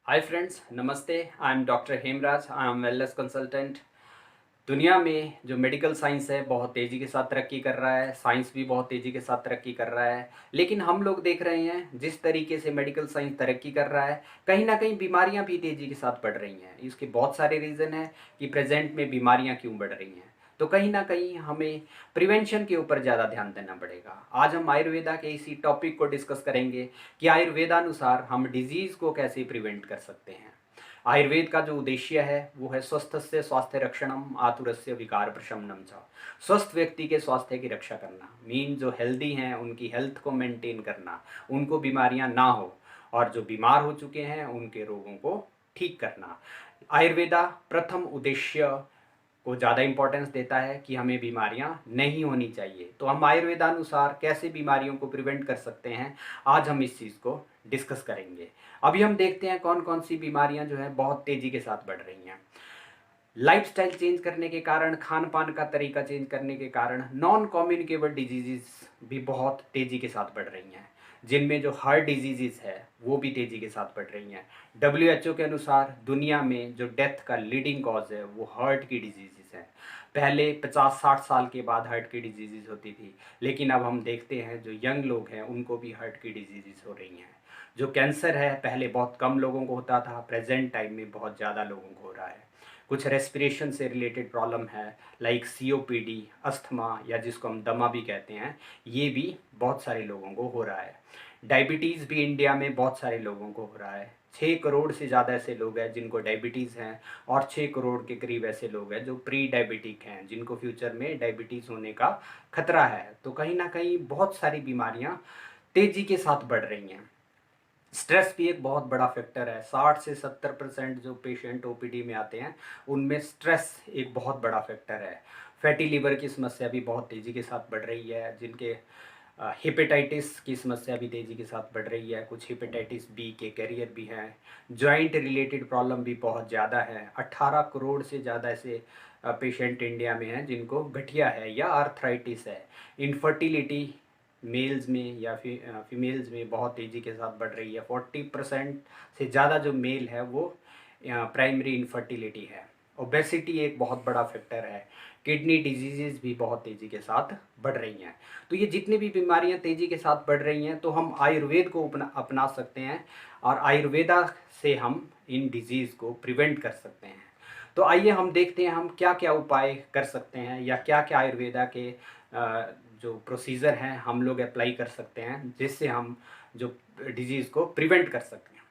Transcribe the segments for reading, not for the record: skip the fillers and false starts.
Hi friends, नमस्ते। I am doctor Hemraj. I am wellness consultant. दुनिया में जो मेडिकल साइंस है बहुत तेज़ी के साथ तरक्की कर रहा है। साइंस भी बहुत तेज़ी के साथ तरक्की कर रहा है। लेकिन हम लोग देख रहे हैं जिस तरीके से मेडिकल साइंस तरक्की कर रहा है, कहीं ना कहीं बीमारियां भी तेज़ी के साथ बढ़ रही हैं। इसके बहुत सारे रीज़न हैं कि प्रेजेंट में बीमारियां क्यों बढ़ रही हैं। तो कहीं ना कहीं हमें प्रिवेंशन के ऊपर ज़्यादा ध्यान देना पड़ेगा। आज हम आयुर्वेदा के इसी टॉपिक को डिस्कस करेंगे कि आयुर्वेदानुसार हम डिजीज़ को कैसे प्रिवेंट कर सकते हैं। आयुर्वेद का जो उद्देश्य है वो है स्वस्थस्य स्वास्थ्य रक्षणम आतुरस्य विकार प्रशमनम च। स्वस्थ व्यक्ति के स्वास्थ्य की रक्षा करना मीन जो हेल्दी हैं उनकी हेल्थ को मेंटेन करना, उनको बीमारियां ना हो, और जो बीमार हो चुके हैं उनके रोगों को ठीक करना। आयुर्वेदा प्रथम उद्देश्य को ज़्यादा इंपॉर्टेंस देता है कि हमें बीमारियां नहीं होनी चाहिए। तो हम आयुर्वेदानुसार कैसे बीमारियों को प्रिवेंट कर सकते हैं, आज हम इस चीज़ को डिस्कस करेंगे। अभी हम देखते हैं कौन कौन सी बीमारियां जो है बहुत तेज़ी के साथ बढ़ रही हैं। लाइफस्टाइल चेंज करने के कारण, खान पान का तरीका चेंज करने के कारण नॉन कम्युनिकेबल डिजीज़ भी बहुत तेज़ी के साथ बढ़ रही हैं, जिनमें जो हार्ट डिजीज़ है वो भी तेज़ी के साथ बढ़ रही हैं। WHO के अनुसार दुनिया में जो डेथ का लीडिंग कॉज है वो हार्ट की डिजीज़ है। पहले 50-60 साल के बाद हार्ट की डिजीज़ होती थी, लेकिन अब हम देखते हैं जो यंग लोग हैं उनको भी हार्ट की डिजीज़ हो रही हैं। जो कैंसर है पहले बहुत कम लोगों को होता था, प्रेजेंट टाइम में बहुत ज़्यादा लोगों को हो रहा है। कुछ रेस्पिरेशन से रिलेटेड प्रॉब्लम है, लाइक COPD, अस्थमा, या जिसको हम दमा भी कहते हैं, ये भी बहुत सारे लोगों को हो रहा है। डायबिटीज़ भी इंडिया में बहुत सारे लोगों को हो रहा है। 6 करोड़ से ज़्यादा ऐसे लोग हैं जिनको डायबिटीज़ हैं, और 6 करोड़ के करीब ऐसे लोग हैं जो प्री डायबिटिक हैं, जिनको फ्यूचर में डायबिटीज़ होने का खतरा है। तो कहीं ना कहीं बहुत सारी बीमारियां तेज़ी के साथ बढ़ रही हैं। स्ट्रेस भी एक बहुत बड़ा फैक्टर है। 60 से 70% जो पेशेंट OPD में आते हैं उनमें स्ट्रेस एक बहुत बड़ा फैक्टर है। फैटी लिवर की समस्या भी बहुत तेज़ी के साथ बढ़ रही है। जिनके हेपेटाइटिस की समस्या भी तेज़ी के साथ बढ़ रही है। कुछ हेपेटाइटिस B के कैरियर भी हैं। जॉइंट रिलेटेड प्रॉब्लम भी बहुत ज़्यादा है। 18 करोड़ से ज़्यादा ऐसे पेशेंट इंडिया में हैं जिनको गठिया है या आर्थराइटिस है। इनफर्टिलिटी मेल्स में या फिर फीमेल्स में बहुत तेज़ी के साथ बढ़ रही है। 40% से ज़्यादा जो मेल है वो प्राइमरी इनफर्टिलिटी है। ओबेसिटी एक बहुत बड़ा फैक्टर है। किडनी डिजीज़ भी बहुत तेज़ी के साथ बढ़ रही हैं। तो ये जितनी भी बीमारियां तेज़ी के साथ बढ़ रही हैं तो हम आयुर्वेद को अपना सकते हैं, और आयुर्वेदा से हम इन डिजीज़ को प्रिवेंट कर सकते हैं। तो आइए हम देखते हैं हम क्या क्या उपाय कर सकते हैं, या क्या क्या आयुर्वेदा के जो प्रोसीजर हैं हम लोग अप्लाई कर सकते हैं जिससे हम जो डिजीज़ को प्रिवेंट कर सकते हैं।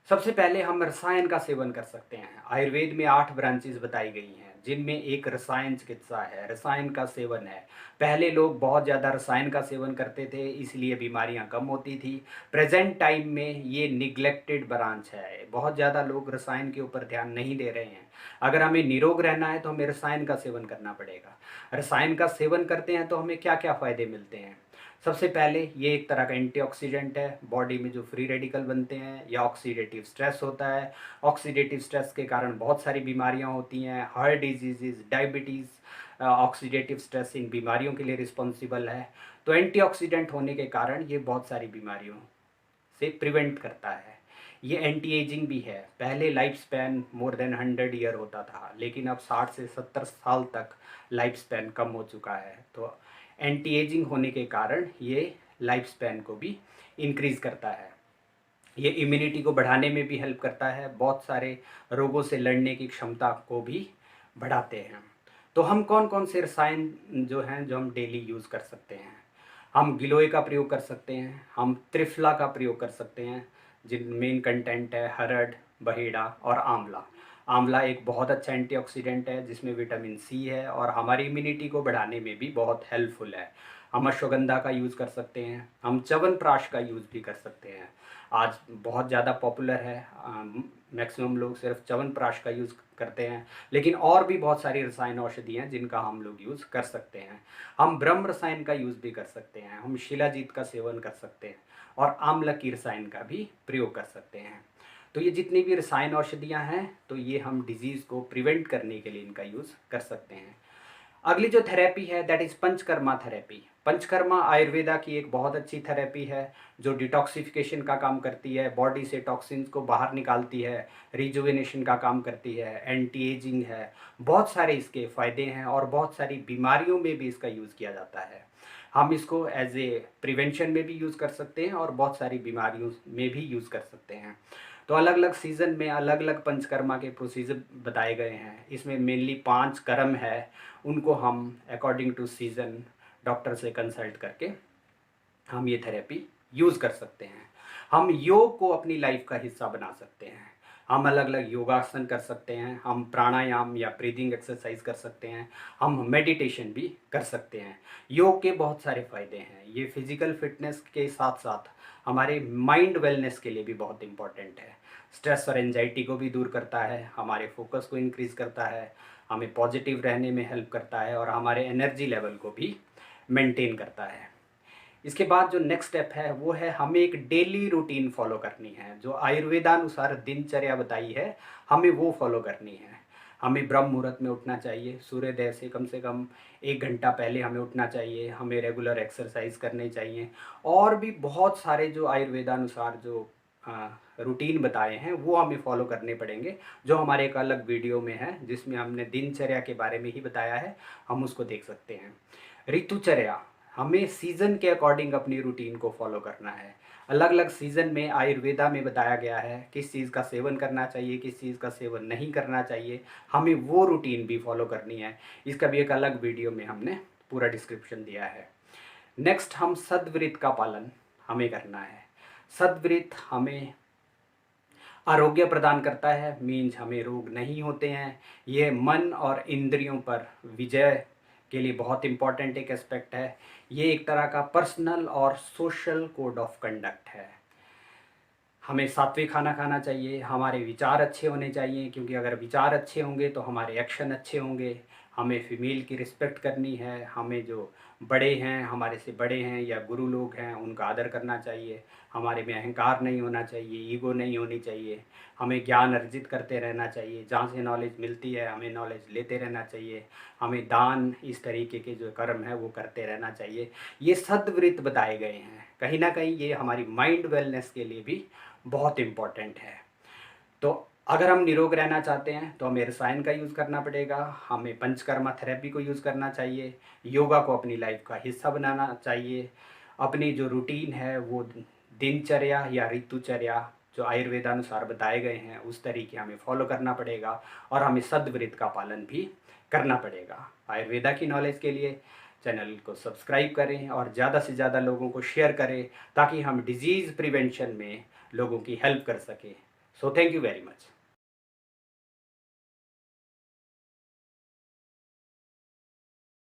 सबसे पहले हम रसायन का सेवन कर सकते हैं। आयुर्वेद में 8 ब्रांचेस बताई गई हैं जिनमें एक रसायन चिकित्सा है, रसायन का सेवन है। पहले लोग बहुत ज़्यादा रसायन का सेवन करते थे, इसलिए बीमारियां कम होती थी। प्रेजेंट टाइम में ये निग्लेक्टेड ब्रांच है, बहुत ज़्यादा लोग रसायन के ऊपर ध्यान नहीं दे रहे हैं। अगर हमें निरोग रहना है तो हमें रसायन का सेवन करना पड़ेगा। रसायन का सेवन करते हैं तो हमें क्या क्या फ़ायदे मिलते हैं। सबसे पहले ये एक तरह का एंटीऑक्सीडेंट है। बॉडी में जो फ्री रेडिकल बनते हैं या ऑक्सीडेटिव स्ट्रेस होता है, ऑक्सीडेटिव स्ट्रेस के कारण बहुत सारी बीमारियां होती हैं। Heart disease, diabetes, oxidative stress in बीमारियों के लिए रिस्पॉन्सिबल है। तो एंटीऑक्सीडेंट होने के कारण ये बहुत सारी बीमारियों से प्रिवेंट करता है। ये एंटी एजिंग भी है। पहले life span more than 100 year होता था, लेकिन अब 60 से 70 साल तक लाइफ स्पैन कम हो चुका है। तो एंटी एजिंग होने के कारण ये लाइफ स्पैन को भी इंक्रीज़ करता है। ये इम्यूनिटी को बढ़ाने में भी हेल्प करता है। बहुत सारे रोगों से लड़ने की क्षमता को भी बढ़ाते हैं। तो हम कौन कौन से रसायन जो हैं जो हम डेली यूज़ कर सकते हैं। हम गिलोय का प्रयोग कर सकते हैं, हम त्रिफला का प्रयोग कर सकते हैं, जिन मेन कंटेंट है हरड़, बहेड़ा और आंवला। आंवला एक बहुत अच्छा एंटीऑक्सीडेंट है जिसमें विटामिन C है और हमारी इम्यूनिटी को बढ़ाने में भी बहुत हेल्पफुल है। हम अश्वगंधा का यूज़ कर सकते हैं, हम च्यवनप्राश का यूज़ भी कर सकते हैं। आज बहुत ज़्यादा पॉपुलर है, मैक्सिमम लोग सिर्फ च्यवनप्राश का यूज़ करते हैं, लेकिन और भी बहुत सारी रसायन औषधि हैं जिनका हम लोग यूज़ कर सकते हैं। हम ब्रह्म रसायन का यूज़ भी कर सकते हैं, हम शिलाजीत का सेवन कर सकते हैं, और आम्ल की रसायन का भी प्रयोग कर सकते हैं। तो ये जितनी भी रसायन औषधियाँ हैं तो ये हम डिजीज़ को प्रिवेंट करने के लिए इनका यूज़ कर सकते हैं। अगली जो थेरेपी है that is panchakarma therapy. Panchakarma Ayurveda की एक बहुत अच्छी थेरेपी है जो डिटॉक्सिफिकेशन का काम करती है, बॉडी से टॉक्सिन्स को बाहर निकालती है, रिजुविनेशन का काम करती है, एंटी एजिंग है। बहुत सारे इसके फ़ायदे हैं और बहुत सारी बीमारियों में भी इसका यूज़ किया जाता है। हम इसको एज ए प्रिवेंशन में भी यूज़ कर सकते हैं और बहुत सारी बीमारियों में भी यूज़ कर सकते हैं। तो अलग अलग सीज़न में अलग अलग पंचकर्मा के प्रोसीजर बताए गए हैं। इसमें मेनली 5 कर्म है, उनको हम अकॉर्डिंग टू सीज़न डॉक्टर से कंसल्ट करके हम ये थेरेपी यूज़ कर सकते हैं। हम योग को अपनी लाइफ का हिस्सा बना सकते हैं। हम अलग अलग योगासन कर सकते हैं, हम प्राणायाम या ब्रीदिंग एक्सरसाइज कर सकते हैं, हम मेडिटेशन भी कर सकते हैं। योग के बहुत सारे फ़ायदे हैं। ये फिजिकल फिटनेस के साथ साथ हमारे माइंड वेलनेस के लिए भी बहुत इम्पॉर्टेंट है। स्ट्रेस और एंजाइटी को भी दूर करता है, हमारे फोकस को इंक्रीज़ करता है, हमें पॉजिटिव रहने में हेल्प करता है और हमारे एनर्जी लेवल को भी मेंटेन करता है। इसके बाद जो नेक्स्ट स्टेप है वो है हमें एक डेली रूटीन फॉलो करनी है। जो आयुर्वेदानुसार दिनचर्या बताई है हमें वो फॉलो करनी है। हमें ब्रह्म मुहूर्त में उठना चाहिए, सूर्योदय से कम 1 घंटा पहले हमें उठना चाहिए, हमें रेगुलर एक्सरसाइज करनी चाहिए और भी बहुत सारे जो आयुर्वेदानुसार जो रूटीन बताए हैं वो हमें फॉलो करने पड़ेंगे, जो हमारे एक अलग वीडियो में है जिसमें हमने दिनचर्या के बारे में ही बताया है, हम उसको देख सकते हैं। ऋतुचर्या, हमें सीज़न के अकॉर्डिंग अपनी रूटीन को फॉलो करना है। अलग अलग सीज़न में आयुर्वेदा में बताया गया है किस चीज़ का सेवन करना चाहिए, किस चीज़ का सेवन नहीं करना चाहिए, हमें वो रूटीन भी फॉलो करनी है। इसका भी एक अलग वीडियो में हमने पूरा डिस्क्रिप्शन दिया है। नेक्स्ट, हम सद्वृत का पालन हमें करना है। सद्वृत हमें आरोग्य प्रदान करता है, मीन्स हमें रोग नहीं होते हैं। ये मन और इंद्रियों पर विजय के लिए बहुत इम्पॉर्टेंट एक एस्पेक्ट है। ये एक तरह का पर्सनल और सोशल कोड ऑफ कंडक्ट है। हमें सात्विक खाना खाना चाहिए, हमारे विचार अच्छे होने चाहिए, क्योंकि अगर विचार अच्छे होंगे तो हमारे एक्शन अच्छे होंगे। हमें फीमेल की रिस्पेक्ट करनी है, हमें जो बड़े हैं, हमारे से बड़े हैं या गुरु लोग हैं उनका आदर करना चाहिए। हमारे में अहंकार नहीं होना चाहिए, ईगो नहीं होनी चाहिए। हमें ज्ञान अर्जित करते रहना चाहिए, जहाँ से नॉलेज मिलती है हमें नॉलेज लेते रहना चाहिए। हमें दान, इस तरीके के जो कर्म है वो करते रहना चाहिए। ये सद्वृत्त बताए गए हैं। कहीं ना कहीं ये हमारी माइंड वेलनेस के लिए भी बहुत इम्पॉर्टेंट है। तो अगर हम निरोग रहना चाहते हैं तो हमें रसायन का यूज़ करना पड़ेगा, हमें पंचकर्मा थेरेपी को यूज़ करना चाहिए, योगा को अपनी लाइफ का हिस्सा बनाना चाहिए। अपनी जो रूटीन है वो दिनचर्या या ऋतुचर्या जो आयुर्वेदानुसार बताए गए हैं उस तरीके हमें फॉलो करना पड़ेगा और हमें सद्वृत्त का पालन भी करना पड़ेगा। आयुर्वेदा की नॉलेज के लिए चैनल को सब्सक्राइब करें और ज़्यादा से ज़्यादा लोगों को शेयर करें ताकि हम डिजीज़ प्रिवेंशन में लोगों की हेल्प कर सकें। So thank you very much.